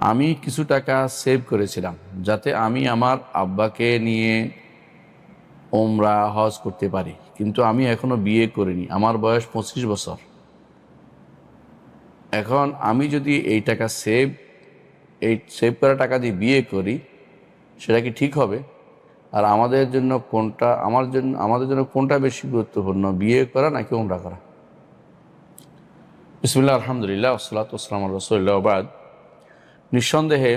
আমি কিছু টাকা সেভ করেছিলাম যাতে আমি আমার আব্বাকে নিয়ে ওমরা হজ করতে পারি, কিন্তু আমি এখনো বিয়ে করিনি, আমার বয়স 25 বছর। এখন আমি যদি এই সেভ করা টাকা দিয়ে বিয়ে করি, সেটা কি ঠিক হবে? আর আমাদের জন্য কোনটা বেশি গুরুত্বপূর্ণ, বিয়ে করা নাকি ওমরা করা? বিসমিল্লাহ, আলহামদুলিল্লাহ, ওয়াসসালাতু ওয়াসসালামু আলা রাসূলিল্লাহ, ওয়া বাদ। নিঃসন্দেহে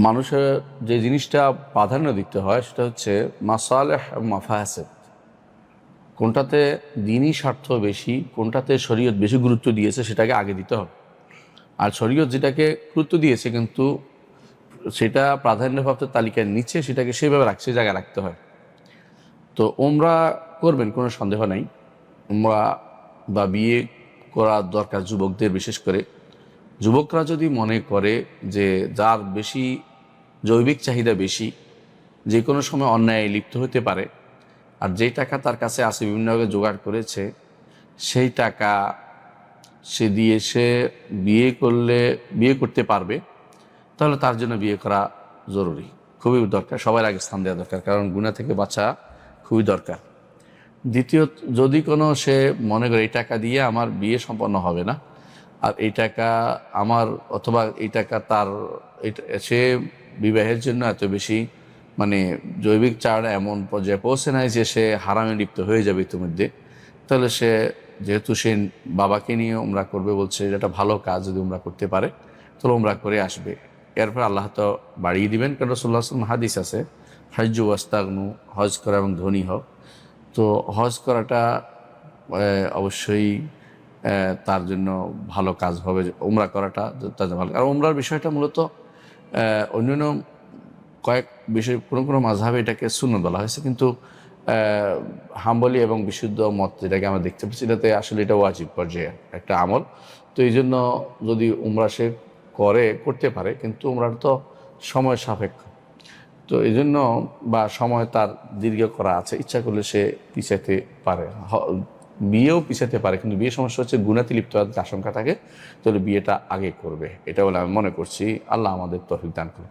মানুষের যে জিনিসটা প্রাধান্য দিতে হয় সেটা হচ্ছে মাসালেহ এবং মাফাহাসিদ। কোনটাতে দ্বীনি স্বার্থ বেশি, কোনটাতে শরীয়ত বেশি গুরুত্ব দিয়েছে সেটাকে আগে দিতে হবে। আর শরীয়ত যেটাকে গুরুত্ব দিয়েছে কিন্তু সেটা প্রাধান্যপ্রাপ্ত তালিকার নিচে, সেটাকে সেভাবে সে জায়গায় রাখতে হয়। তো ওমরা করবেন, কোনো সন্দেহ নাই। ওমরা বা বিয়ে করা দরকার যুবকদের, বিশেষ করে যুবকরা যদি মনে করে যে যার বেশি জৈবিক চাহিদা বেশি, যে কোনো সময় অন্যায় লিপ্ত হতে পারে, আর যেই টাকা তার কাছে আছে বিভিন্নভাবে জোগাড় করেছে, সেই টাকা সে বিয়ে করতে পারবে, তাহলে তার জন্য বিয়ে করা জরুরি, খুবই দরকার, সবার আগে স্থান দেওয়া দরকার, কারণ গুনাহ থেকে বাঁচা খুবই দরকার। দ্বিতীয়ত, যদি কোনো সে মনে করে এই টাকা দিয়ে আমার বিয়ে সম্পন্ন হবে না, আর এই টাকা আমার, অথবা এই টাকা তার, সে বিবাহের জন্য এত বেশি মানে জৈবিক চাড়া এমন পর্যায়ে পৌঁছে নাই যে সে হারামে লিপ্ত হয়ে যাবে ইতিমধ্যে, তাহলে সে, যেহেতু সে বাবাকে নিয়ে উমরা করবে বলছে, এটা ভালো কাজ, যদি উমরা করতে পারে তাহলে উমরা করে আসবে। এরপর আল্লাহ তো বাড়িয়ে দিবেন, কারণ রাসূলুল্লাহ সাল্লাল্লাহু আলাইহি ওয়াসাল্লাম হাদিস আছে, হজ্জু ওয়াস্তাগনু, হজ করা এবং ধনী হোক। তো হজ করাটা অবশ্যই তার জন্য ভালো কাজ হবে, উমরা করাটা তার জন্য ভালো। আর উমরার বিষয়টা মূলত অন্যান্য কয়েক বিষয়, কোনো মাযহাবে এটাকে সুন্নাত বলা হয়েছে, কিন্তু হাম্বলি এবং বিশুদ্ধ মত যেটাকে আমরা দেখতে পাচ্ছি, এটাতে আসলে এটা ওয়াজিব পর্যায়ে একটা আমল। তো এই জন্য যদি উমরা সে করতে পারে, কিন্তু উমরার তো সময় সাপেক্ষ, তো এই জন্য, বা সময় তার দীর্ঘ করা আছে, ইচ্ছা করলে সে পিছাতে পারে, বিয়েও পিছাতে পারে, কিন্তু বিয়ে সমস্যা হচ্ছে গুনাতে লিপ্ত হওয়ার আশঙ্কা থাকে, তাহলে বিয়েটা আগে করবে, এটা বলে আমি মনে করছি। আল্লাহ আমাদের তৌফিক দান করুন।